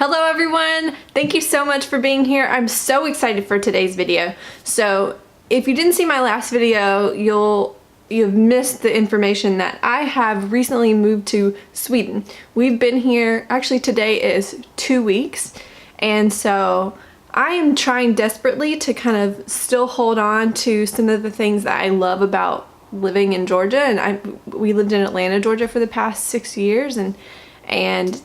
Hello everyone! Thank you so much for being here. I'm so excited for today's video. So if you didn't see my last video, you've missed the information that I have recently moved to Sweden. We've been here, actually today is 2 weeks, and so I am trying desperately to kind of still hold on to some of the things that I love about living in Georgia. And we lived in Atlanta, Georgia for the past 6 years, and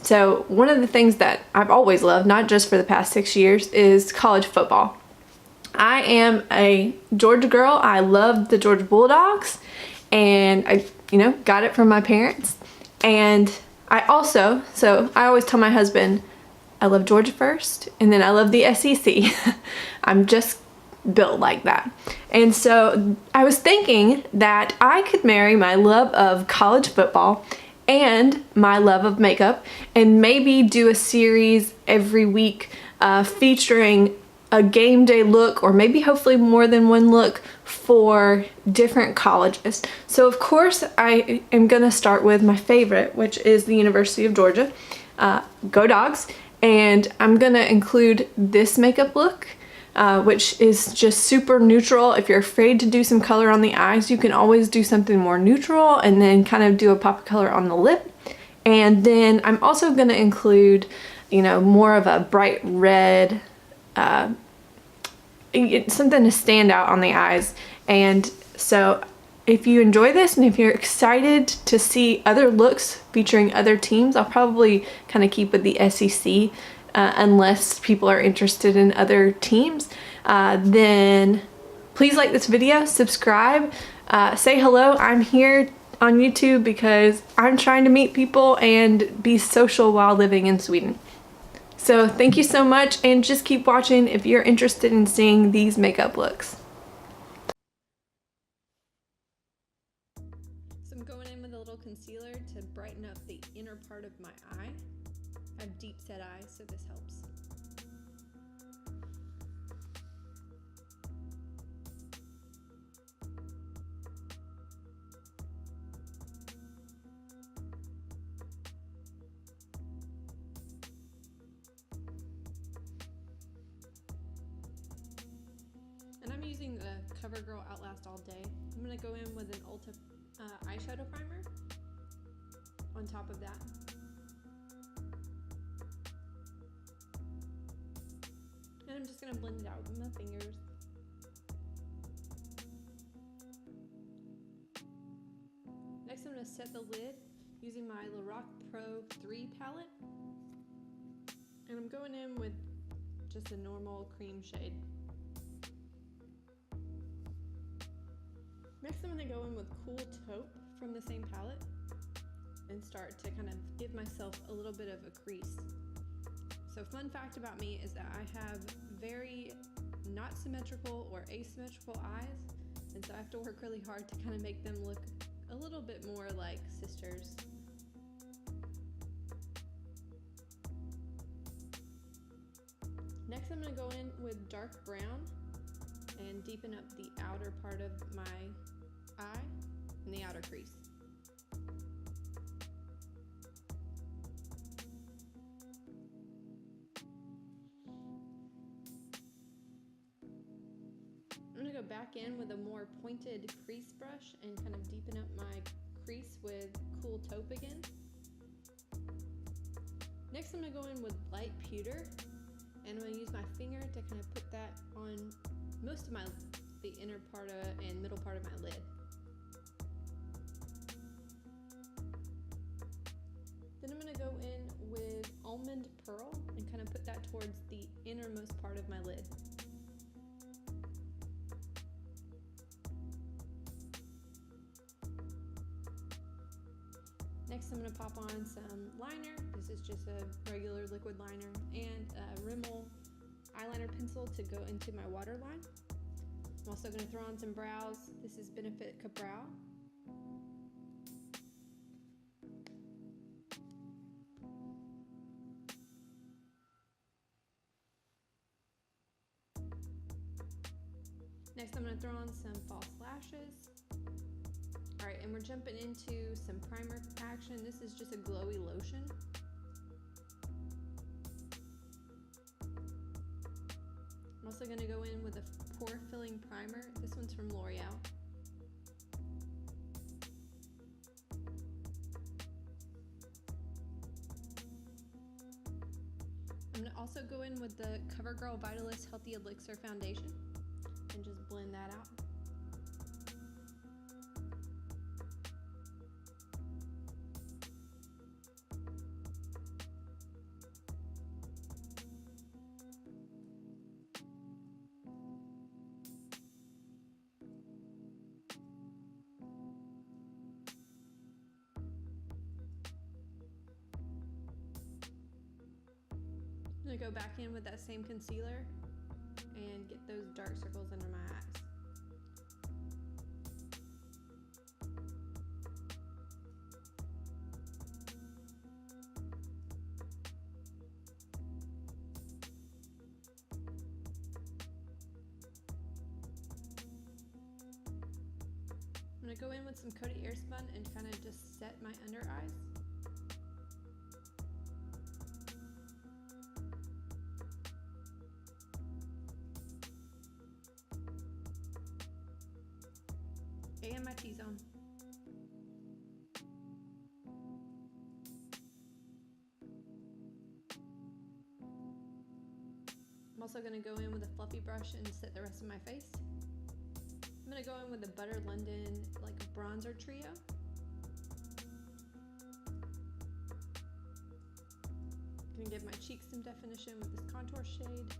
so one of the things that I've always loved, not just for the past 6 years, is college football. I am a Georgia girl. I love the Georgia Bulldogs, and I got it from my parents. And I always tell my husband, I love Georgia first, and then I love the SEC. I'm just built like that. And so I was thinking that I could marry my love of college football and my love of makeup, and maybe do a series every week featuring a game day look, or maybe hopefully more than one look for different colleges. So of course I am gonna start with my favorite, which is the University of Georgia. Go Dogs. And I'm gonna include this makeup look, which is just super neutral. If you're afraid to do some color on the eyes, you can always do something more neutral and then kind of do a pop of color on the lip. And then I'm also gonna include, more of a bright red, something to stand out on the eyes. And so if you enjoy this and if you're excited to see other looks featuring other teams, I'll probably kind of keep with the SEC unless people are interested in other teams. Then please like this video, subscribe, say hello. I'm here on YouTube because I'm trying to meet people and be social while living in Sweden. So thank you so much, and just keep watching if you're interested in seeing these makeup looks. So I'm going in with a little concealer to brighten up the inner part of my eye. I have deep set eyes, so this helps. And I'm using the CoverGirl Outlast All Day. I'm going to go in with an Ulta eyeshadow primer on top of that. And I'm just going to blend it out with my fingers. Next I'm going to set the lid using my Lorac Pro 3 palette. And I'm going in with just a normal cream shade. Next I'm going to go in with Cool Taupe from the same palette and start to kind of give myself a little bit of a crease. So fun fact about me is that I have very not symmetrical or asymmetrical eyes, and so I have to work really hard to kind of make them look a little bit more like sisters. Next I'm going to go in with dark brown and deepen up the outer part of my eye and the outer crease. I'm going to go back in with a more pointed crease brush and kind of deepen up my crease with Cool Taupe again. Next I'm going to go in with light pewter, and I'm going to use my finger to kind of put that on most of the inner part and middle part of my lid. Then I'm going to go in with Almond Pearl and kind of put that towards the innermost part of my lid. Next I'm going to pop on some liner. This is just a regular liquid liner, and a Rimmel eyeliner pencil to go into my waterline. I'm also going to throw on some brows. This is Benefit Ka-Brow. Next I'm going to throw on some false lashes. Alright, and we're jumping into some primer action. This is just a glowy lotion. also going to go in with a pore filling primer. This one's from L'Oreal. I'm going to also go in with the CoverGirl Vitalist Healthy Elixir Foundation and just blend that out. I'm gonna go back in with that same concealer and get those dark circles under my eyes. I'm gonna go in with some coated airspun and kind of just set my under eyes. And my T-zone. I'm also going to go in with a fluffy brush and set the rest of my face. I'm going to go in with the Butter London like bronzer trio. I'm going to give my cheeks some definition with this contour shade.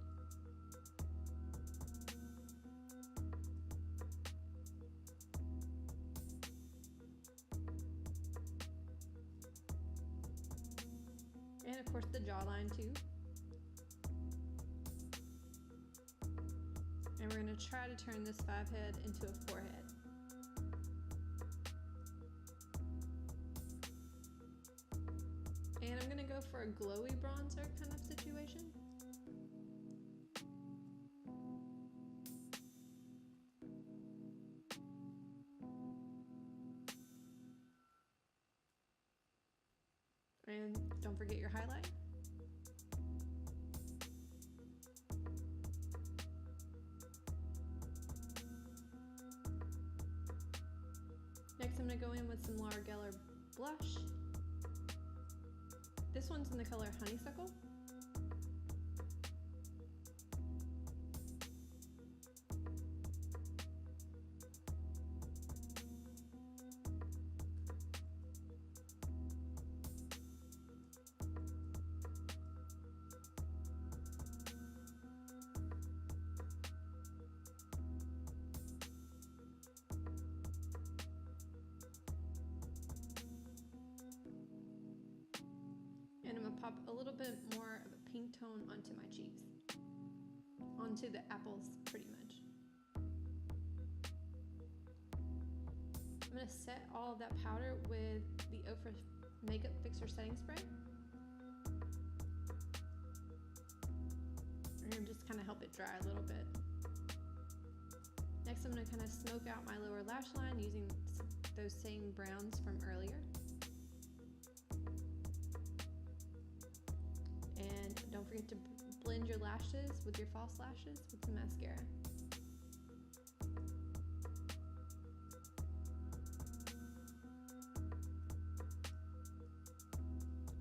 And of course the jawline too. And we're going to try to turn this 5 head into a 4 head. And I'm going to go for a glowy bronzer kind of situation. And don't forget your highlight. Next, I'm going to go in with some Laura Geller blush. This one's in the color Honeysuckle. And I'm going to pop a little bit more of a pink tone onto my cheeks. Onto the apples, pretty much. I'm going to set all of that powder with the Ofra Makeup Fixer Setting Spray. We're going to just kind of help it dry a little bit. Next, I'm going to kind of smoke out my lower lash line using those same browns from earlier. And don't forget to blend your lashes with your false lashes with some mascara.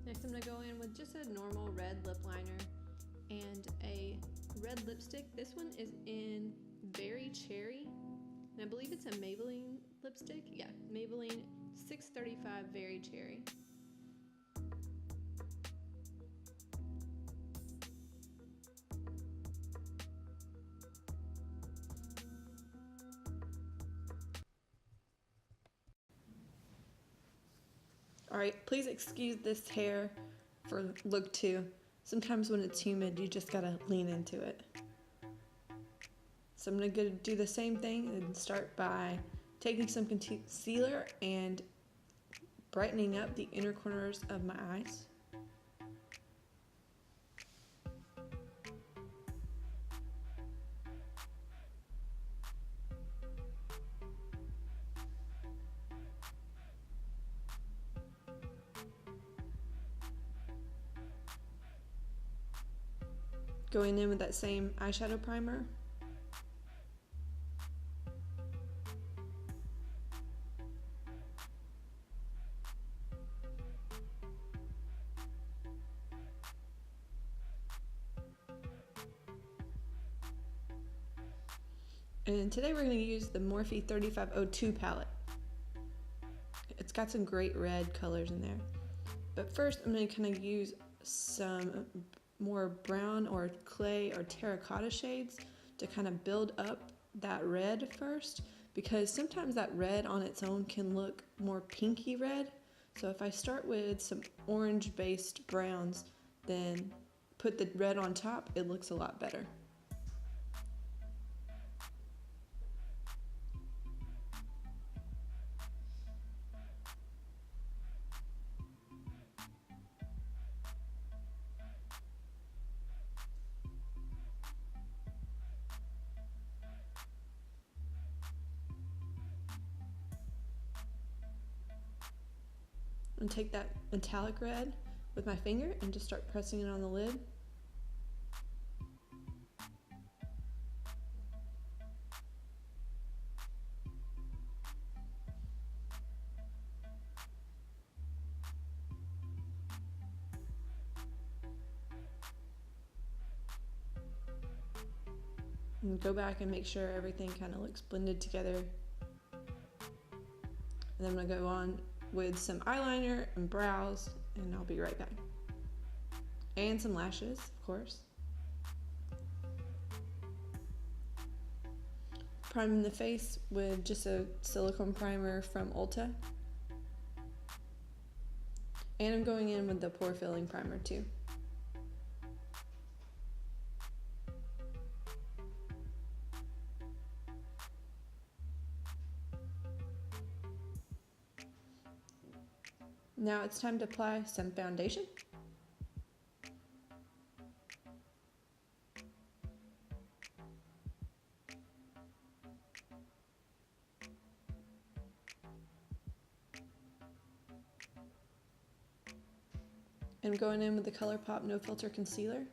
Next, I'm going to go in with just a normal red lip liner and a red lipstick. This one is in Berry Cherry, and I believe it's a Maybelline lipstick. Yeah, Maybelline 635 Berry Cherry. Alright, please excuse this hair for look 2. Sometimes when it's humid, you just gotta lean into it. So I'm gonna do the same thing and start by taking some concealer and brightening up the inner corners of my eyes. Going in with that same eyeshadow primer. And today we're going to use the Morphe 3502 palette. It's got some great red colors in there. But first I'm going to kind of use some more brown or clay or terracotta shades to kind of build up that red first, because sometimes that red on its own can look more pinky red. So if I start with some orange based browns, then put the red on top, it looks a lot better. And take that metallic red with my finger and just start pressing it on the lid. And go back and make sure everything kind of looks blended together. And then I'm going to go on with some eyeliner and brows, and I'll be right back. And some lashes, of course. Priming the face with just a silicone primer from Ulta. And I'm going in with the pore filling primer too. Now it's time to apply some foundation. I'm going in with the ColourPop No Filter Concealer.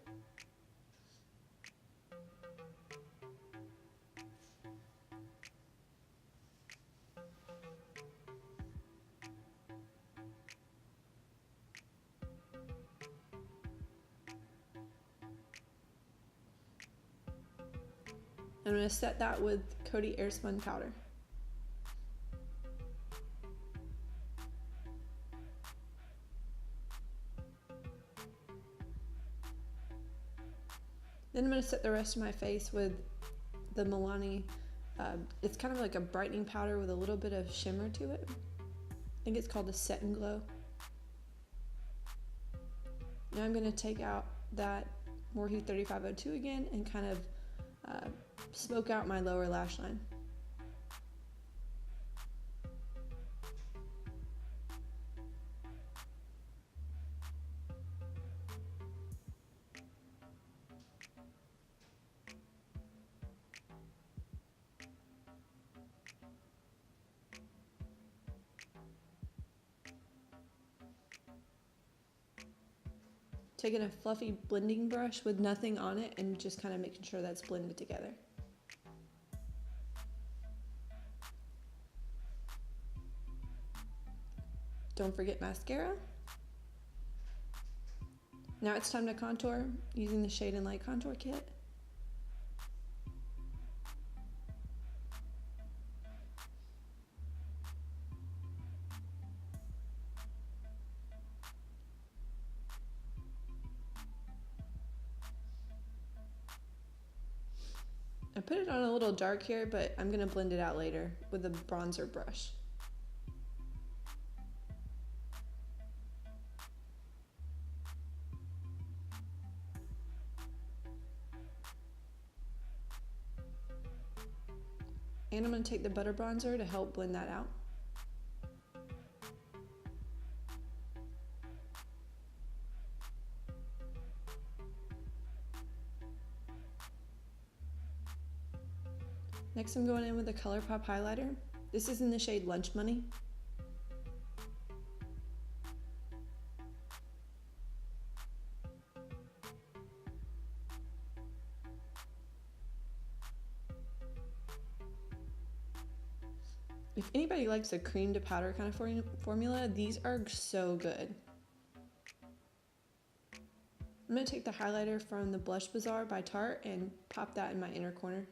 I'm going to set that with Coty Airspun powder. Then I'm going to set the rest of my face with the Milani. It's kind of like a brightening powder with a little bit of shimmer to it. I think it's called the Set and Glow. Now I'm going to take out that Morphe 3502 again and kind of smoke out my lower lash line. Taking a fluffy blending brush with nothing on it and just kind of making sure that's blended together. Don't forget mascara. Now it's time to contour using the Shade and Light Contour Kit. I put it on a little dark here, but I'm going to blend it out later with a bronzer brush. And I'm going to take the butter bronzer to help blend that out. Next I'm going in with the ColourPop highlighter. This is in the shade Lunch Money. If anybody likes a cream to powder kind of formula, these are so good. I'm going to take the highlighter from the Blush Bazaar by Tarte and pop that in my inner corner.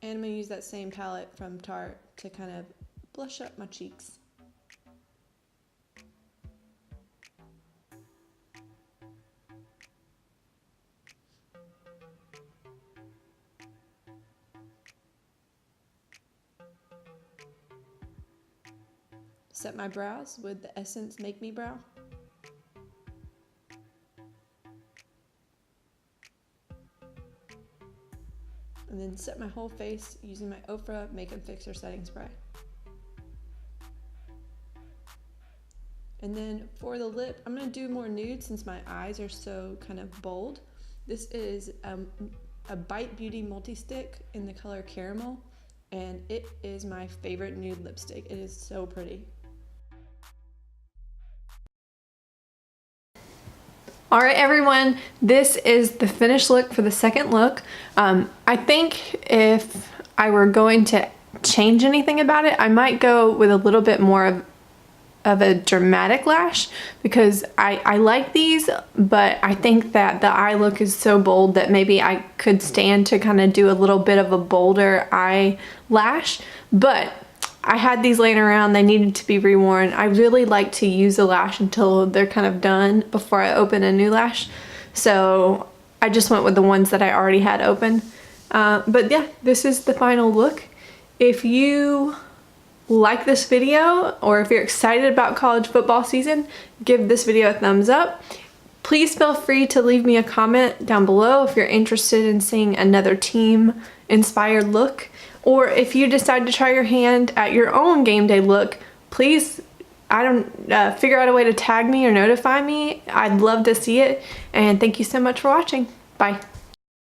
And I'm going to use that same palette from Tarte to kind of blush up my cheeks. Set my brows with the Essence Make Me Brow. And then set my whole face using my Ofra Makeup Fixer Setting Spray. And then for the lip, I'm going to do more nude since my eyes are so kind of bold. This is a Bite Beauty Multi-Stick in the color Caramel, and it is my favorite nude lipstick. It is so pretty. All right, everyone, this is the finished look for the second look. I think if I were going to change anything about it, I might go with a little bit more of a dramatic lash, because I like these, but I think that the eye look is so bold that maybe I could stand to kind of do a little bit of a bolder eye lash. But I had these laying around, they needed to be reworn. I really like to use a lash until they're kind of done before I open a new lash. So I just went with the ones that I already had open. But yeah, this is the final look. If you like this video, or if you're excited about college football season, give this video a thumbs up. Please feel free to leave me a comment down below if you're interested in seeing another team inspired look. Or if you decide to try your hand at your own game day look, please, figure out a way to tag me or notify me. I'd love to see it. And thank you so much for watching. Bye.